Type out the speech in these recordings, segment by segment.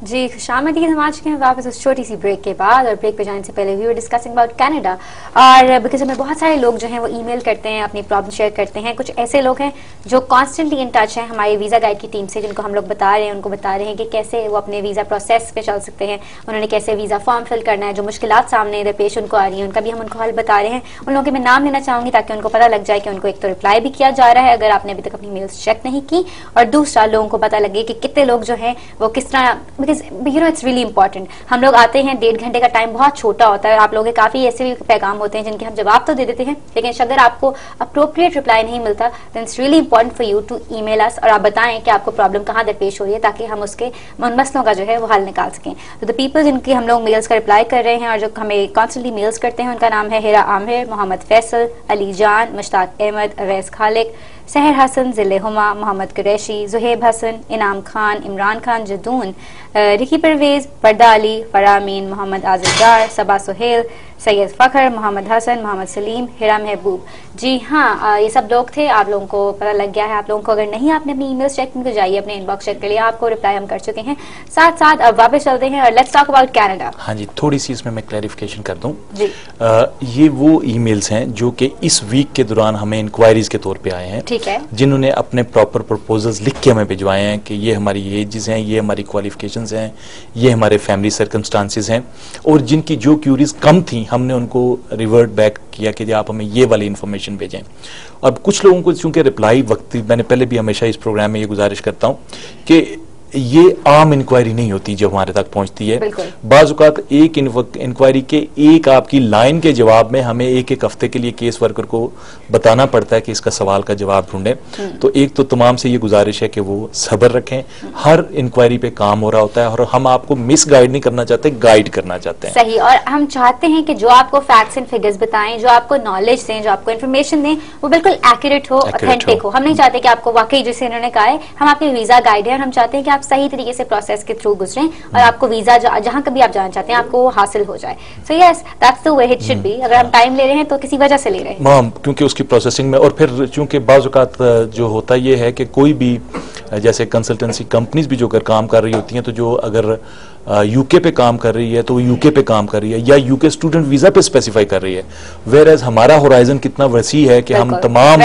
जी खुशामदीद हम आ चुके हैं वापस उस छोटी सी ब्रेक के बाद, और ब्रेक पे जाने से पहले we were discussing about Canada. और बिकॉज हमें बहुत सारे लोग जो हैं वो ईमेल करते हैं, अपनी प्रॉब्लम शेयर करते हैं। कुछ ऐसे लोग हैं जो कॉन्स्टेंटली इन टच हैं हमारी वीज़ा गाइड की टीम से, जिनको हम लोग बता रहे हैं, उनको बता रहे हैं कि कैसे वो अपने वीज़ा प्रोसेस पे चल सकते हैं, उन्होंने कैसे वीज़ा फॉर्म फिल करना है, जो मुश्किलात सामने दरपेश उनको आ रही है उनका भी हम उनको हल बता रहे हैं। उन लोगों के मैं नाम लेना चाहूँगी ताकि उनको पता लग जाए कि उनको एक तो रिप्लाई भी किया जा रहा है अगर आपने अभी तक अपनी मेल्स चेक नहीं की, और दूसरा लोगों को पता लगे कि कितने लोग जो हैं वो किस तरह, because you know it's really important. हम लोग आते हैं, 1.5 घंटे का टाइम बहुत छोटा होता है, आप लोगों के काफी ऐसे भी पैगाम होते हैं जिनके हम जवाब तो दे देते हैं, लेकिन अगर आपको अप्रोप्रिएट रिप्लाई नहीं मिलता then it's really important for you to email us, और आप बताएं कि आपको प्रॉब्लम कहाँ दरपेश हो रही है ताकि हम उसके उन मसलों का जो है वो हल निकाल सकें। तो द पीपल जिनकी हम लोग मेल्स का रिप्लाई कर रहे हैं और जो हमें कॉन्स्टेंटली मेल्स करते हैं उनका नाम है हिरा आमिर, मोहम्मद फैसल, अली जान, मुश्ताक अहमद, अवैस खालिक, सहर हसन, जिले हुमा, मोहम्मद कुरैशी, जुहेब हसन, इनाम खान, इमरान खान जदून, रिकी परवेज, पर्दा अली, फरामीन, मोहम्मद आज़िज़ार, सबा सुहेल, सैयद फ़खर, मोहम्मद हसन, मोहम्मद सलीम, हिरा महबूब। जी हाँ, ये सब लोग थे, आप लोगों को पता लग गया है। आप लोगों को अगर नहीं आपने अपनी ईमेल्स चेक की तो जाइए अपने इनबॉक्स चेक कर लिया, आपको रिप्लाई हम कर चुके हैं। साथ साथ अब वापस चलते हैं और लेट्स टॉक अबाउट कनाडा। हाँ जी, थोड़ी सी इसमें मैं क्लैरिफिकेशन कर दूं। जी ये वो ईमेल्स हैं जो कि इस वीक के दौरान हमें इंक्वायरीज के तौर पे आए हैं, ठीक है, जिन्होंने अपने प्रॉपर प्रपोजल्स लिख के हमें भिजवाए हैं कि ये हमारी एजेस हैं, ये हमारी क्वालिफिकेशंस हैं, ये हमारे फैमिली सर्कमस्टांसिस हैं, और जिनकी जो क्यूरीज कम थी हमने उनको रिवर्ट बैक किया कि आप हमें ये वाली इन्फॉर्मेशन भेजें। अब कुछ लोगों को चूंकि रिप्लाई वक्ती, मैंने पहले भी हमेशा इस प्रोग्राम में ये गुजारिश करता हूँ कि ये आम इंक्वायरी नहीं होती जो हमारे तक पहुंचती है। बाज़ औक़ात एक इंक्वायरी के एक आपकी लाइन के जवाब में हमें एक हफ्ते के लिए केस वर्कर को बताना पड़ता है कि इसका सवाल का जवाब ढूंढें। तो एक तो तमाम से ये गुजारिश है कि वो सब्र रखें, हर इंक्वायरी पे काम हो रहा होता है और हम आपको मिस गाइड नहीं करना चाहते, गाइड करना चाहते हैं। सही, और हम चाहते हैं कि जो आपको फैक्ट्स एंड फिगर्स बताएं, जो आपको नॉलेज दें, जो आपको इन्फॉर्मेशन दें, वो बिल्कुल एक्यूरेट हो, ऑथेंटिक हो। हम नहीं चाहते कि आपको वाकई जैसे इन्होंने कहा है, हम आपके वीजा गाइड है और हम चाहते हैं कि आप सही तरीके से प्रोसेस के थ्रू गुजरें और आपको वीजा जहां कभी आप जाना चाहते हैं आपको वो हासिल हो जाए। So yes, that's the way it should be. अगर हम टाइम ले रहे हैं तो किसी वजह से ले रहे हैं, क्योंकि उसकी प्रोसेसिंग में, और फिर चूंकि बाज़ औक़ात जो होता ये है कि कोई भी जैसे कंसल्टेंसी कंपनीज भी जो अगर काम कर रही होती हैं, तो जो अगर यूके पे काम कर रही है तो वो यूके पे काम कर रही है या यूके स्टूडेंट वीजा पे स्पेसिफाई कर रही है, वेयर एज हमारा होराइजन कितना वसी है कि हम तमाम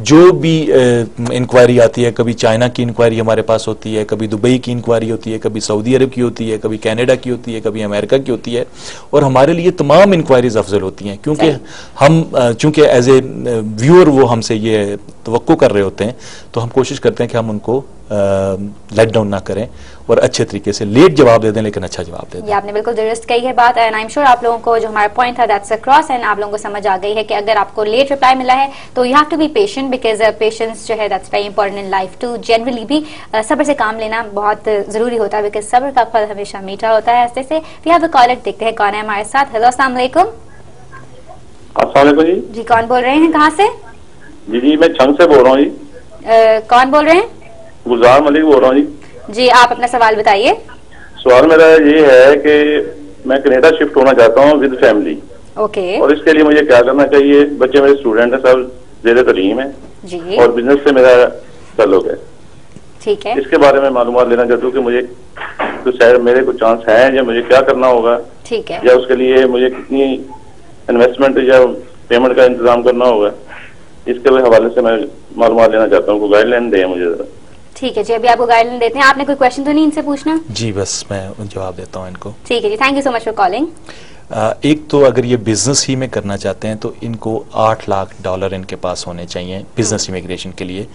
जो भी इंक्वायरी आती है, कभी चाइना की इंक्वायरी हमारे पास होती है, कभी दुबई की इंक्वायरी होती है, कभी सऊदी अरब की होती है, कभी कनाडा की होती है, कभी अमेरिका की होती है, और हमारे लिए तमाम इंक्वायरीज अफजल होती हैं क्योंकि हम चूंकि एज ए व्यूअर वो हमसे ये तवक्को कर रहे होते हैं, तो हम कोशिश करते हैं कि हम उनको लेट डाउन ना करें और अच्छे तरीके से लेट जवाब दे दें लेकिन अच्छा जवाब दे दें। आपने बिल्कुल दुरुस्त कही है बात, एंड आई एम श्योर आप लोगों को जो हमारा पॉइंट था दैट्स अक्रॉस, एंड आप लोगों को समझ आ गई है कि अगर आपको लेट रिप्लाई मिला है तो you have to be patient, because patience जो है that's very important in life too. Generally भी सब्र से काम लेना बहुत जरूरी होता है, बिकॉज सब्र का फल हमेशा मीठा होता है। ऐसे से वी हैव अ कॉलर, देखते हैं कौन है हमारे साथ। हेलो, अस्सलाम वालेकुम। अस्सलाम वालेकुम जी, कौन बोल रहे हैं, कहाँ से? जी मैं छंग से बोल रहा हूँ जी। कौन बोल रहे हैं? गुलजार मलिक बोल रहा हूँ जी, आप अपना सवाल बताइए। सवाल मेरा ये है कि मैं कनाडा शिफ्ट होना चाहता हूँ विद फैमिली। ओके। और इसके लिए मुझे क्या करना चाहिए? बच्चे मेरे स्टूडेंट है, सब ज़ेरे तालीम है जी, और बिजनेस से मेरा ताल्लुक है। ठीक है, इसके बारे में मालूमात लेना चाहता हूँ कि मुझे तो शायद मेरे कुछ चांस है या मुझे क्या करना होगा, ठीक है, या उसके लिए मुझे कितनी इन्वेस्टमेंट या पेमेंट का इंतजाम करना होगा, इसके हवाले से मैं मालूमात लेना चाहता हूँ। गाइडलाइन दें मुझे जरा। ठीक है जी, अभी आपको गाइडलाइन देते हैं। आपने कोई क्वेश्चन तो नहीं इनसे पूछना? जी, बस मैं जवाब देता हूँ इनको। ठीक है जी, thank you so much for calling. एक तो अगर ये बिजनेस ही में करना चाहते हैं तो इनको $8 लाख इनके पास होने चाहिए बिजनेस इमिग्रेशन के लिए,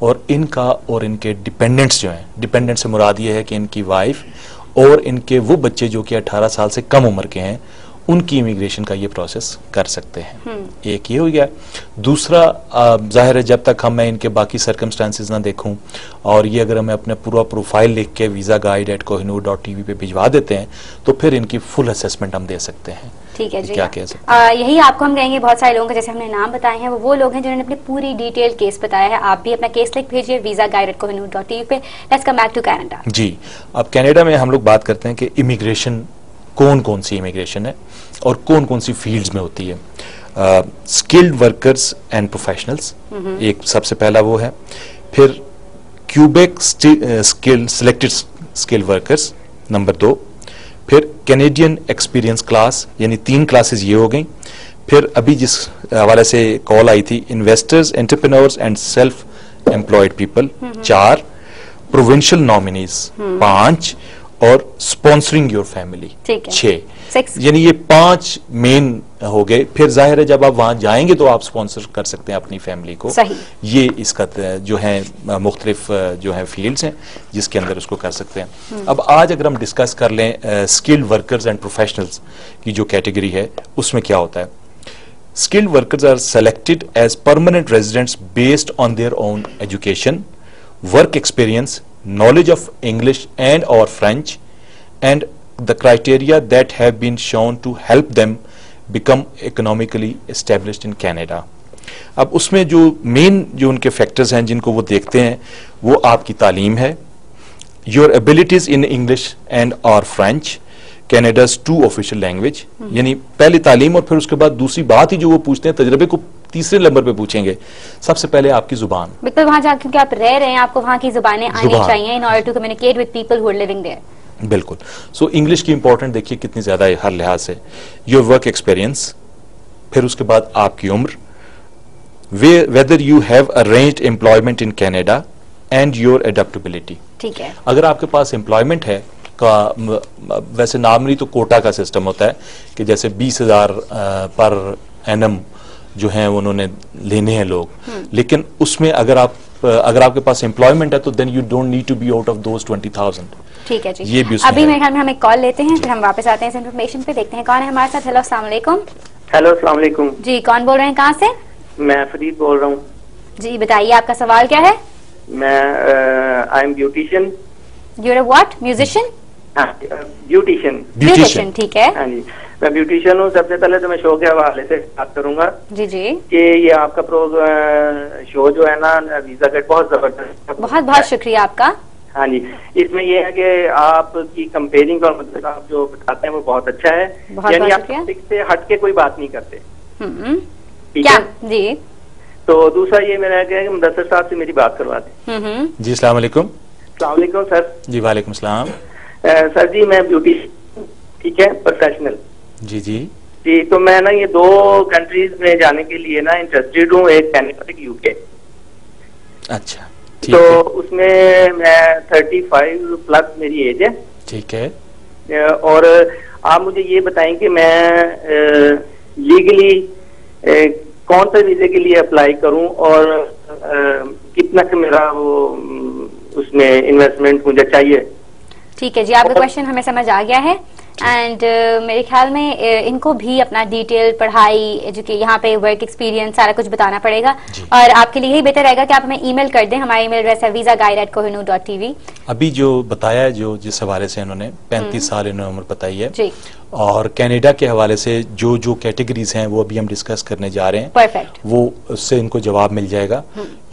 और इनका और इनके डिपेंडेंट्स जो हैं, डिपेंडेंट से मुराद ये है कि इनकी वाइफ और इनके वो बच्चे जो कि 18 साल से कम उम्र के हैं, उनकी इमिग्रेशन का ये प्रोसेस कर सकते हैं। एक ये हो गया। दूसरा, जाहिर है जब तक मैं इनके बाकी सर्कमस्टांसिस ना देखूं, और ये अगर हमें अपना पूरा प्रोफाइल लिख के visaguide@kohinoor.tv पे भिजवा देते हैं तो फिर इनकी फुल असेसमेंट हम दे सकते हैं। ठीक है जी, क्या कह सकते हैं? यही आपको हम कहेंगे, बहुत सारे लोगों के जैसे हमने नाम बताए हैं वो लोग हैं जिन्होंने अपनी पूरी डिटेल केस बताया है। आप भी अपना केस लिख भेजिए visaguide@kohinoor.tv पे। Let's come back to Canada. जी, अब कनाडा में हम लोग बात करते हैं कि इमिग्रेशन कौन कौन सी इमिग्रेशन है और कौन कौन सी फील्ड्स में होती है। स्किल्ड वर्कर्स एंड प्रोफेशनल्स एक सबसे पहला वो है, फिर Quebec skilled selected skill workers, number 2। फिर कैनेडियन एक्सपीरियंस क्लास, यानी 3 क्लासेस ये हो गई। फिर अभी जिस हवाले से कॉल आई थी, investors, entrepreneurs and self employed people, 4। Provincial nominees, 5। और स्पॉन्सरिंग योर फैमिली, 6। यानी ये 5 मेन हो गए। फिर जाहिर है जब आप वहां जाएंगे तो आप स्पॉन्सर कर सकते हैं अपनी फैमिली को। सही। ये इसका जो है मुख्तलिफ जो है फील्ड्स हैं जिसके अंदर उसको कर सकते हैं। अब आज अगर हम डिस्कस कर लें स्किल्ड वर्कर्स एंड प्रोफेशनल्स की जो कैटेगरी है, उसमें क्या होता है। Skilled workers are selected as permanent residents based on their own education, work experience, knowledge of English and or French, and the criteria that have been shown to help them become economically established in Canada. अब उसमें जो main जो उनके factors हैं जिनको वो देखते हैं, वो आपकी तालीम है, your abilities in English and or French, Canada's 2 official language, यानी पहले तालीम और फिर उसके बाद दूसरी बात ही जो वो पूछते हैं, तजर्बे को तीसरे नंबर पे पूछेंगे। सबसे पहले आपकी जुबान, बिल्कुल वहां जाकर क्योंकि आप रह रहे हैं, आपको वहां की जुबानें आनी चाहिए in order to communicate with people who are living there. बिल्कुल। सो इंग्लिश की इंपॉर्टेंट देखिए कितनी ज्यादा है हर लिहाज से। योर वर्क एक्सपीरियंस, फिर उसके बाद आपकी उम्र, whether you have arranged employment in Canada and your adaptability. ठीक है। अगर आपके पास एम्प्लॉयमेंट है का, वैसे नॉर्मली तो कोटा का सिस्टम होता है कि जैसे 20,000 पर एनम जो हैं उन्होंने लेने हैं लोग, लेकिन उसमें अगर आपके पास एम्प्लॉयमेंट है तो then you don't need to be out of those 20,000। ठीक है जी। ये भी अभी मेरे ख्याल में हम एक कॉल लेते हैं, फिर हम वापस आते हैं इस इन्फॉर्मेशन पे, देखते हैं कौन है हमारे साथ। हेलो, अस्सलाम वालेकुम। हेलो, अस्सलाम वालेकुम जी, कौन बोल रहे हैं, कहाँ से? मैं फरीद बोल रहा हूँ जी। बताइए आपका सवाल क्या है? मैं I am beautician. You are what? Musician? Beautician. ठीक है। हाँ जी, मैं ब्यूटिशियन हूँ। सबसे पहले तो मैं शो के हवाले से बात करूंगा जी जी कि ये आपका शो जो है ना वीजा गेट, बहुत जबरदस्त। बहुत बहुत शुक्रिया आपका। हाँ जी, इसमें ये है कि आपकी कंपेयरिंग और मतलब आप जो बताते हैं वो बहुत अच्छा है, यानी आप टॉपिक से हट के कोई बात नहीं करते। ठीक है जी। तो दूसरा ये मेरा है कि मुदस्सिर साहब से मेरी बात करवा दें। जी, अस्सलाम वालेकुम। अस्सलाम वालेकुम सर। जी, वालेकुम सलाम। सर जी, मैं ब्यूटिशियन, ठीक है, प्रोफेशनल। जी जी जी। तो मैं ना ये 2 कंट्रीज में जाने के लिए ना इंटरेस्टेड हूँ, एक कनाडा, एक यूके। अच्छा, तो उसमें मैं 35 प्लस मेरी एज है। ठीक है। और आप मुझे ये बताएं कि मैं लीगली कौन सा वीजे के लिए अप्लाई करूं और कितना का मेरा वो उसमें इन्वेस्टमेंट मुझे चाहिए। ठीक है जी, आपका क्वेश्चन हमें समझ आ गया है। एंड मेरे ख्याल में इनको भी अपना डिटेल पढ़ाई यहाँ पे वर्क एक्सपीरियंस सारा कुछ बताना पड़ेगा, और आपके लिए यही बेहतर रहेगा कि आप हमें ईमेल कर दें। हमारा ईमेल एड्रेस है visaguide@kohinoor.tv। अभी जो बताया है, जो जिस हवाले से इन्होंने 35 साल इन्होंने उम्र बताई है जी, और कनाडा के हवाले से जो जो कैटेगरीज हैं वो अभी हम डिस्कस करने जा रहे हैं। परफेक्ट। वो उससे इनको जवाब मिल जाएगा।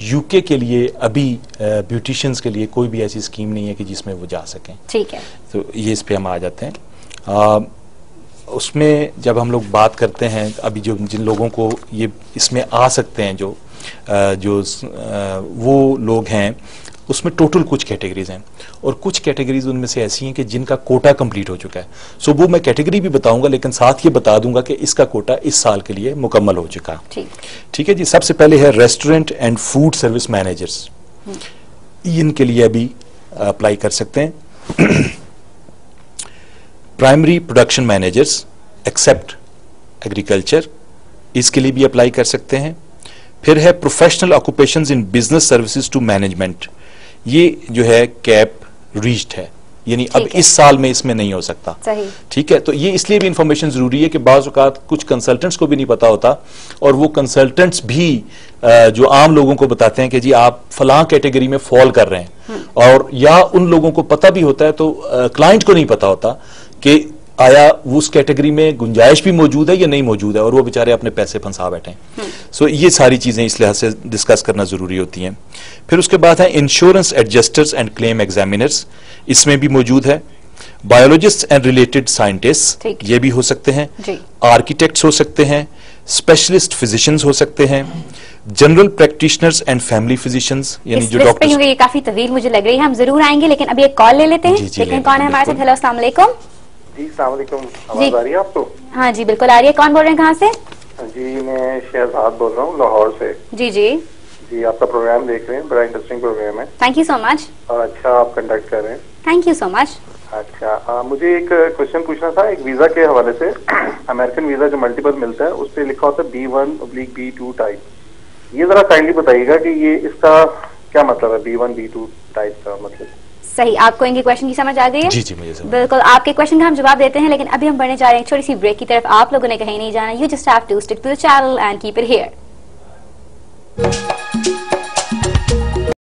यूके के लिए अभी ब्यूटिशियंस के लिए कोई भी ऐसी स्कीम नहीं है कि जिसमें वो जा सकें। ठीक है। तो ये इस पे हम आ जाते हैं। उसमें जब हम लोग बात करते हैं अभी जो जिन लोगों को ये इसमें आ सकते हैं जो वो लोग हैं, उसमें टोटल कुछ कैटेगरीज हैं और कुछ कैटेगरीज उनमें से ऐसी हैं कि जिनका कोटा कंप्लीट हो चुका है। सो वो मैं कैटेगरी भी बताऊंगा, लेकिन साथ ये बता दूंगा कि इसका कोटा इस साल के लिए मुकम्मल हो चुका। ठीक है जी। सबसे पहले है restaurant and food service managers, इनके लिए अभी अप्लाई कर सकते हैं। Primary production managers except agriculture, इसके लिए भी अप्लाई कर सकते हैं। फिर है professional occupations in business services to management, ये जो है कैप रीच्ड है, यानी अब इस साल में इसमें नहीं हो सकता। ठीक है। तो ये इसलिए भी इंफॉर्मेशन जरूरी है कि बाज़ औक़ात कुछ कंसल्टेंट्स को भी नहीं पता होता, और वो कंसल्टेंट्स भी जो आम लोगों को बताते हैं कि जी आप फलां कैटेगरी में फॉल कर रहे हैं, और या उन लोगों को पता भी होता है तो क्लाइंट को नहीं पता होता कि आया उस कैटेगरी में गुंजाइश भी मौजूद है या नहीं मौजूद है, और वो बेचारे अपने पैसे फंसा बैठे हैं। सो ये सारी चीजें इस लिहाज से डिस्कस करना जरूरी होती हैं। फिर उसके बाद है insurance adjusters and claim examiners, इसमें भी मौजूद है। बायोलॉजिस्ट एंड रिलेटेड साइंटिस्ट, ये भी हो सकते हैं। आर्किटेक्ट्स हो सकते हैं, स्पेशलिस्ट फिजिशियंस हो सकते हैं, general practitioners and family physicians, यानी इस जो लिस्ट पे डॉक्टर। क्योंकि ये काफी तवील मुझे लग रही है, हम जरूर आएंगे, लेकिन अभी एक कॉल ले लेते हैं। जी, जी, देखते हैं ले कौन है लेते हैं, हमारे साथ। बिल्कुल। हेलो, अस्सलाम वालेकुम। जी अस्सलाम वालेकुम, आवाज आ रही है आपको? हाँ जी बिल्कुल आ रही है। कौन बोल रहे हैं, कहाँ से? जी मैं शहजाद बोल रहा हूँ लाहौर से। जी जी, जी आपका प्रोग्राम देख रहे हैं, बड़ा इंटरेस्टिंग प्रोग्राम है थैंक यू सो मच। और अच्छा आप कंडक्ट कर रहे हैं। Thank you so much. अच्छा मुझे एक क्वेश्चन पूछना था एक वीजा के हवाले से। अमेरिकन वीजा जो मल्टीपल मिलता है उस पर लिखा होता है B1/B2 टाइप। ये जरा काइंडली बताइएगा कि ये इसका क्या मतलब है, B1/B2 टाइप का मतलब। सही, आपको इनके क्वेश्चन की समझ आ गई है? जी जी, मुझे समझ। बिल्कुल, आपके क्वेश्चन का हम जवाब देते हैं, लेकिन अभी हम बढ़ने जा रहे हैं छोटी सी ब्रेक की तरफ। आप लोगों ने कहीं नहीं जाना, you just have to stick to the channel and keep it here.